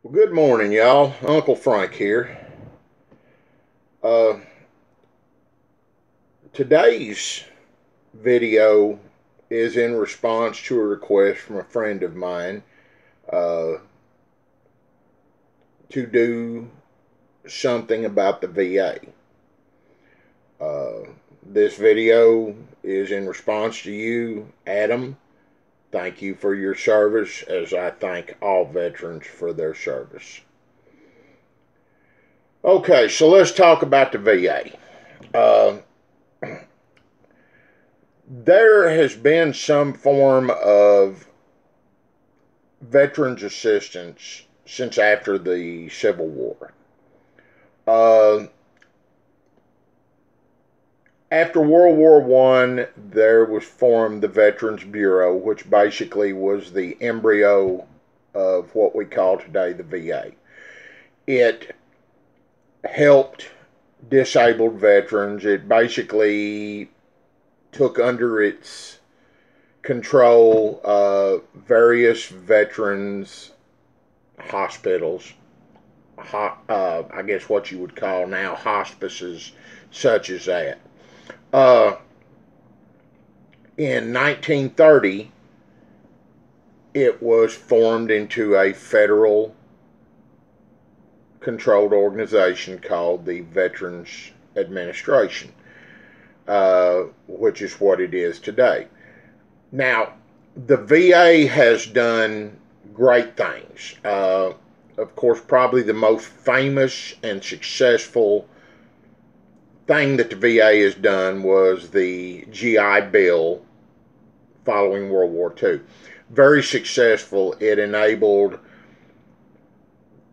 Well, good morning, y'all. Uncle Frank here. Uh, Today's video is in response to a request from a friend of mine uh, to do something about the VA. Uh, this video is in response to you, Adam. Thank you for your service, as I thank all veterans for their service. Okay, so let's talk about the VA. Uh, there has been some form of veterans assistance since after the Civil War. Uh, After World War I, there was formed the Veterans Bureau, which basically was the embryo of what we call today the VA. It helped disabled veterans. It basically took under its control various veterans hospitals, I guess what you would call now hospices, such as that. In 1930, it was formed into a federal controlled organization called the Veterans Administration, which is what it is today. Now, the VA has done great things. Of course, probably the most famous and successful thing that the VA has done was the GI Bill following World War II. Very successful. It enabled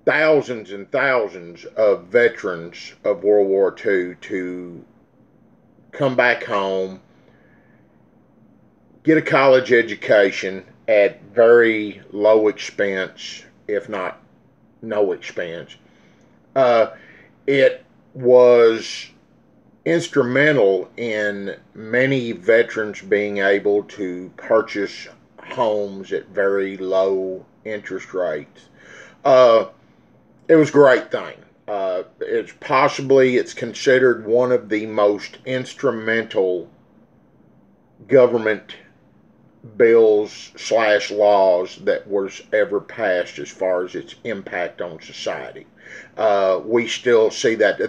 thousands and thousands of veterans of World War II to come back home, get a college education at very low expense, if not no expense. It was instrumental in many veterans being able to purchase homes at very low interest rates. It was a great thing. It's considered one of the most instrumental government bills / laws that was ever passed as far as its impact on society. We still see that.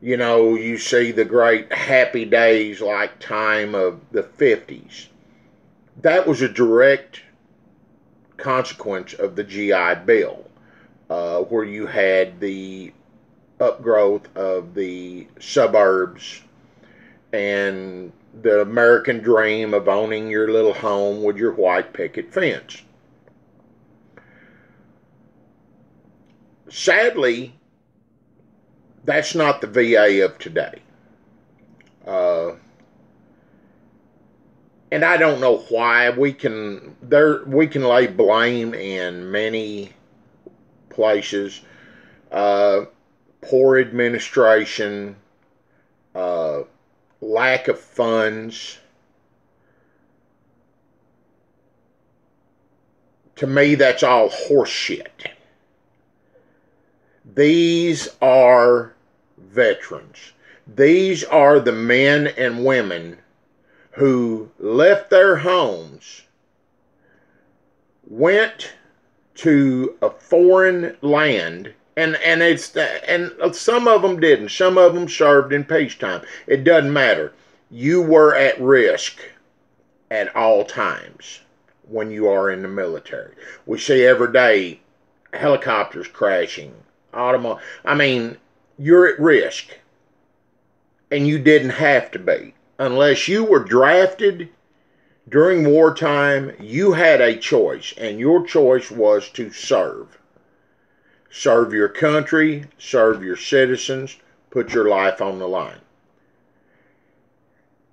You see the great happy days like time of the 50s. That was a direct consequence of the GI Bill, where you had the upgrowth of the suburbs and the American dream of owning your little home with your white picket fence. Sadly, that's not the VA of today. And I don't know why. We can lay blame in many places. Poor administration, lack of funds. To me, that's all horseshit. These are veterans. These are the men and women who left their homes, went to a foreign land, and some of them didn't. Some of them served in peacetime. It doesn't matter. You were at risk at all times when you are in the military. We see every day helicopters crashing, you're at risk, and you didn't have to be. Unless you were drafted during wartime, you had a choice, and your choice was to serve. Serve your country, serve your citizens, put your life on the line.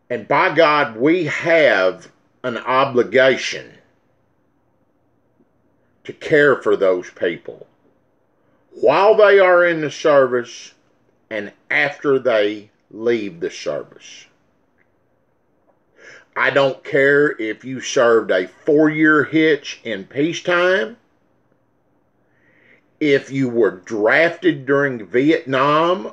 And by God, we have an obligation to care for those people while they are in the service and after they leave the service. I don't care if you served a 4-year hitch in peacetime if you were drafted during Vietnam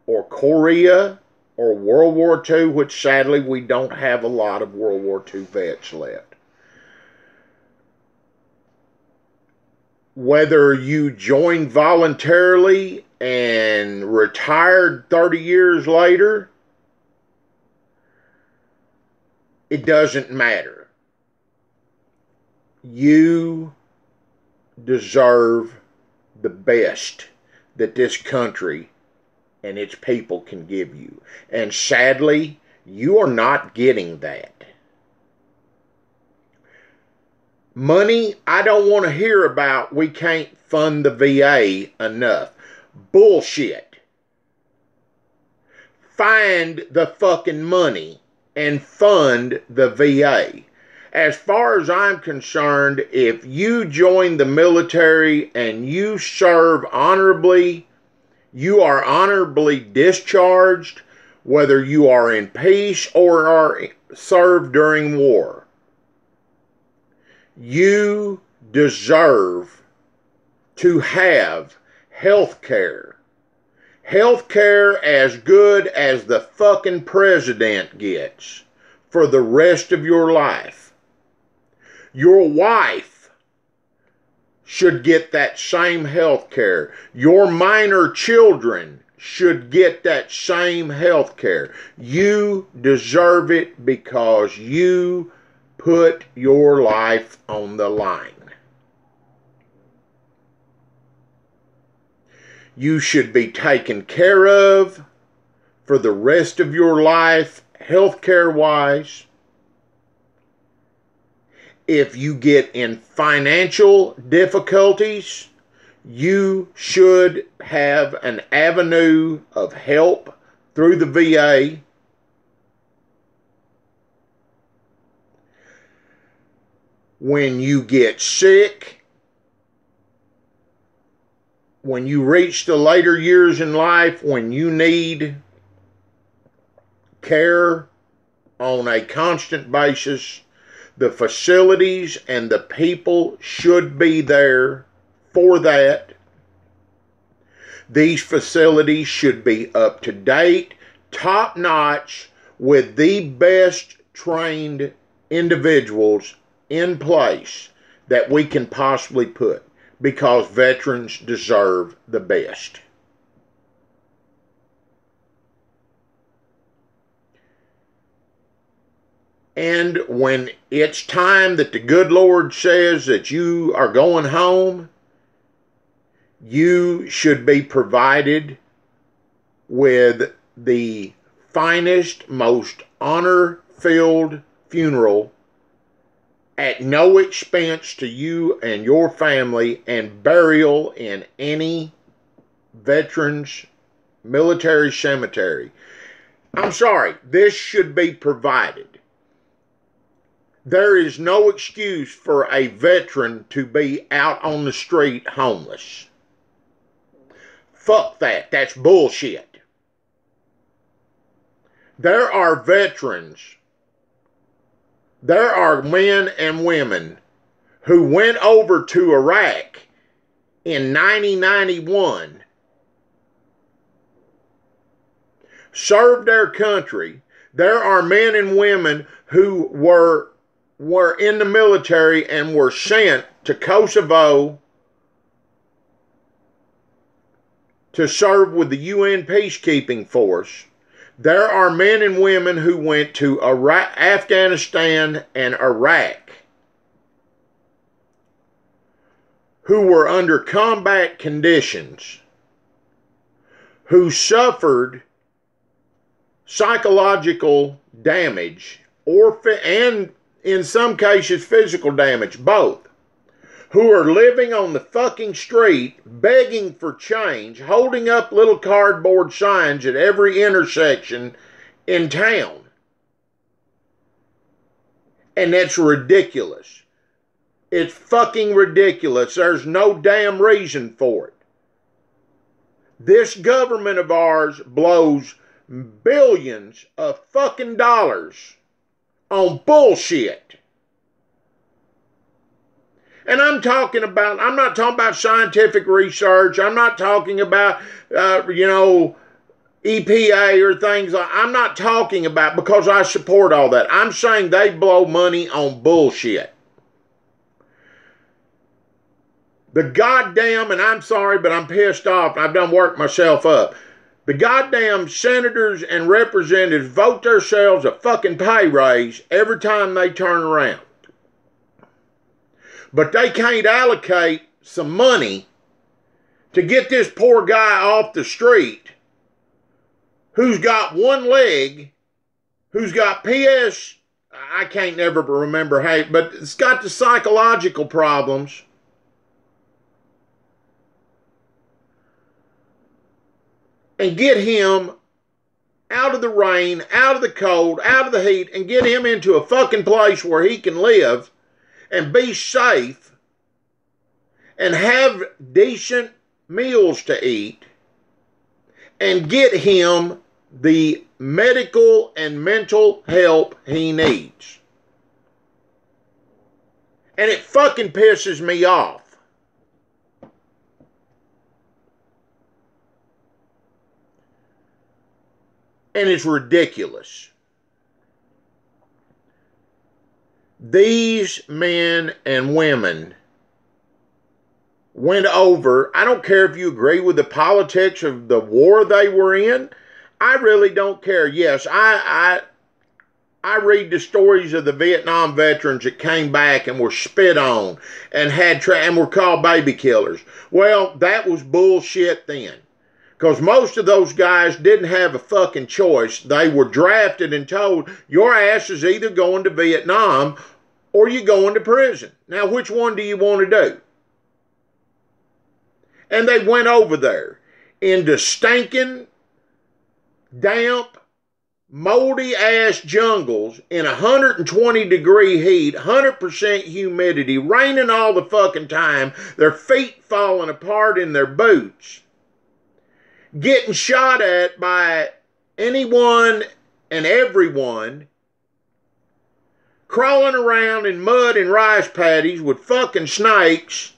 or Korea or World War II, which sadly we don't have a lot of World War II vets left. Whether you joined voluntarily and retired 30 years later, it doesn't matter. You deserve the best that this country and its people can give you. And sadly, you are not getting that. Money, I don't want to hear about we can't fund the VA enough. Bullshit. Find the fucking money and fund the VA. As far as I'm concerned, if you join the military and you serve honorably, you are honorably discharged, whether you are in peace or are served during war. You deserve to have health care. Health care as good as the fucking president gets for the rest of your life. Your wife should get that same health care. Your minor children should get that same health care. You deserve it because you put your life on the line. You should be taken care of for the rest of your life, health care wise. If you get in financial difficulties, you should have an avenue of help through the VA. When you get sick, when you reach the later years in life, when you need care on a constant basis, the facilities and the people should be there for that. These facilities should be up to date, top notch, with the best trained individuals in place that we can possibly put, because veterans deserve the best. And when it's time that the good Lord says that you are going home, you should be provided with the finest, most honor-filled funeral at no expense to you and your family, and burial in any veterans military cemetery. I'm sorry, this should be provided. There is no excuse for a veteran to be out on the street homeless. Fuck that. That's bullshit. There are veterans, there are men and women who went over to Iraq in 1991, served their country. There are men and women who were in the military and were sent to Kosovo to serve with the UN peacekeeping force. There are men and women who went to Afghanistan and Iraq who were under combat conditions, who suffered psychological damage and in some cases physical damage, both, who are living on the fucking street, begging for change, holding up little cardboard signs at every intersection in town. And that's ridiculous. It's fucking ridiculous. There's no damn reason for it. This government of ours blows billions of fucking dollars on bullshit. And I'm not talking about scientific research. I'm not talking about, EPA or things like. I'm not talking about, because I support all that. I'm saying they blow money on bullshit. The goddamn, and I'm sorry, but I'm pissed off. I've done worked myself up. The goddamn senators and representatives vote themselves a fucking pay raise every time they turn around. But they can't allocate some money to get this poor guy off the street who's got one leg, who's got I can't never remember how, but it's got the psychological problems. And get him out of the rain, out of the cold, out of the heat, and get him into a fucking place where he can live and be safe and have decent meals to eat and get him the medical and mental help he needs. And it fucking pisses me off. And it's ridiculous. These men and women went over. I don't care if you agree with the politics of the war they were in. I really don't care. Yes, I read the stories of the Vietnam veterans that came back and were spit on and and were called baby killers. Well, that was bullshit then. Because most of those guys didn't have a fucking choice. They were drafted and told, your ass is either going to Vietnam or you're going to prison. Now, which one do you want to do? And they went over there into stinking, damp, moldy-ass jungles in 120-degree heat, 100% humidity, raining all the fucking time, their feet falling apart in their boots, getting shot at by anyone and everyone, crawling around in mud and rice paddies with fucking snakes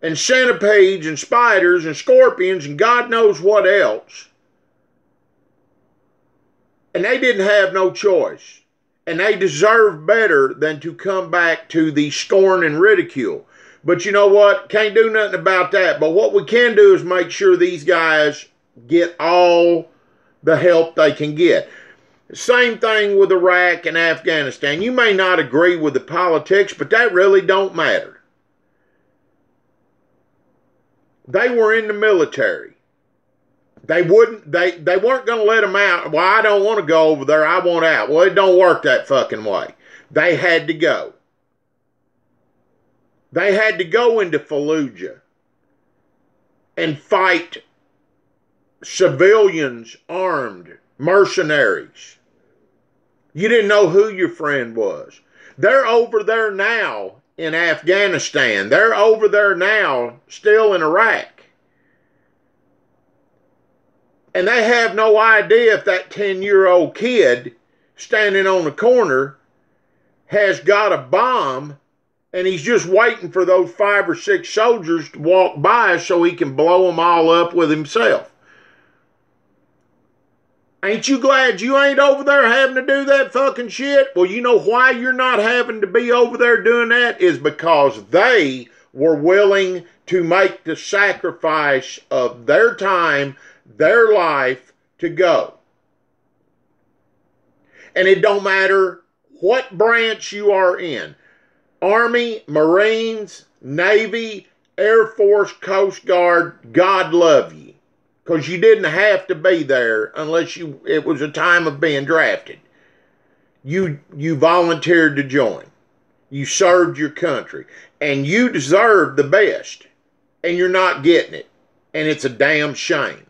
and centipedes and spiders and scorpions and God knows what else. And they didn't have no choice. And they deserve better than to come back to the scorn and ridicule. But you know what? Can't do nothing about that. But what we can do is make sure these guys get all the help they can get. Same thing with Iraq and Afghanistan. You may not agree with the politics, but that really don't matter. They were in the military. They weren't going to let them out. Well, I don't want to go over there. I want out. Well, it don't work that fucking way. They had to go. They had to go into Fallujah and fight civilians, armed, mercenaries. You didn't know who your friend was. They're over there now in Afghanistan. They're over there now still in Iraq. And they have no idea if that 10-year-old kid standing on the corner has got a bomb and he's just waiting for those 5 or 6 soldiers to walk by so he can blow them all up with himself. Ain't you glad you ain't over there having to do that fucking shit? Well, you know why you're not having to be over there doing that? Is because they were willing to make the sacrifice of their time, their life, to go. And it don't matter what branch you are in. Army, Marines, Navy, Air Force, Coast Guard, God love you. Because you didn't have to be there unless it was a time of being drafted. You volunteered to join. You served your country. And you deserve the best. And you're not getting it. And it's a damn shame.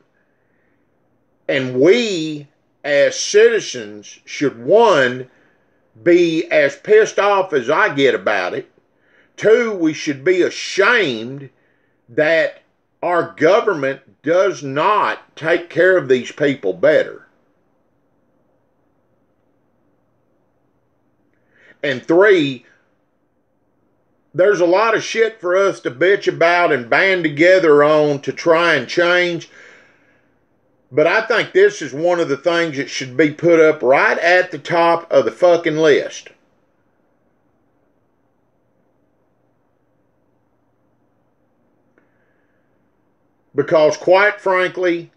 And we, as citizens, should, 1, be as pissed off as I get about it. 2, we should be ashamed that our government does not take care of these people better. And 3, There's a lot of shit for us to bitch about and band together on to try and change. But I think this is one of the things that should be put up right at the top of the fucking list. Because quite frankly,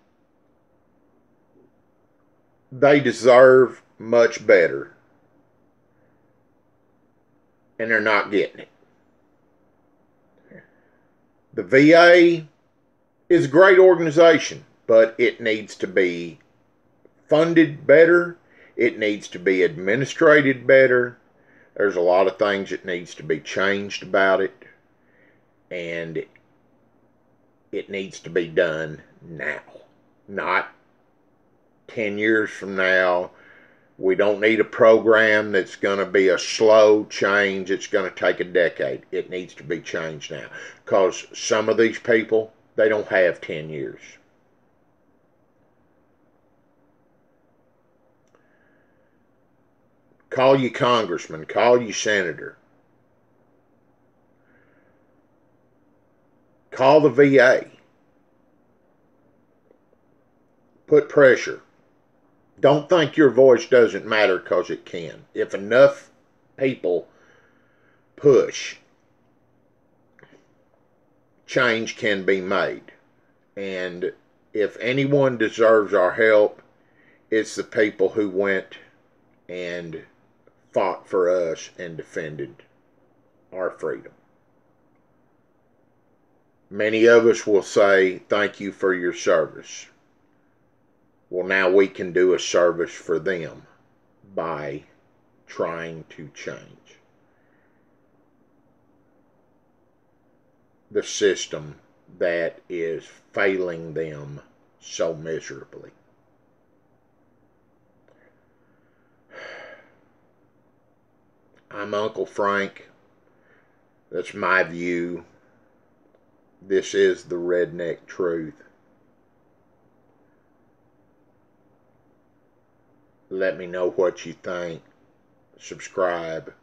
they deserve much better. And they're not getting it. The VA is a great organization, but it needs to be funded better. It needs to be administrated better. There's a lot of things that needs to be changed about it. And it needs to be done now, not 10 years from now. We don't need a program that's going to be a slow change. It's going to take a decade. It needs to be changed now. Because some of these people, they don't have 10 years. Call you congressman. Call you senator. Call the VA. Put pressure. Don't think your voice doesn't matter, because it can. If enough people push, change can be made. And if anyone deserves our help, it's the people who went and fought for us and defended our freedom. Many of us will say, thank you for your service. Well, now we can do a service for them by trying to change the system that is failing them so miserably. I'm Uncle Frank. That's my view. This is the redneck truth. Let me know what you think. Subscribe.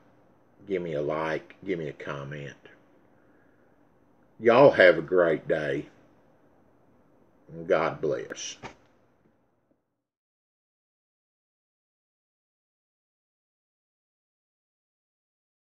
Give me a like. Give me a comment. Y'all have a great day. God bless.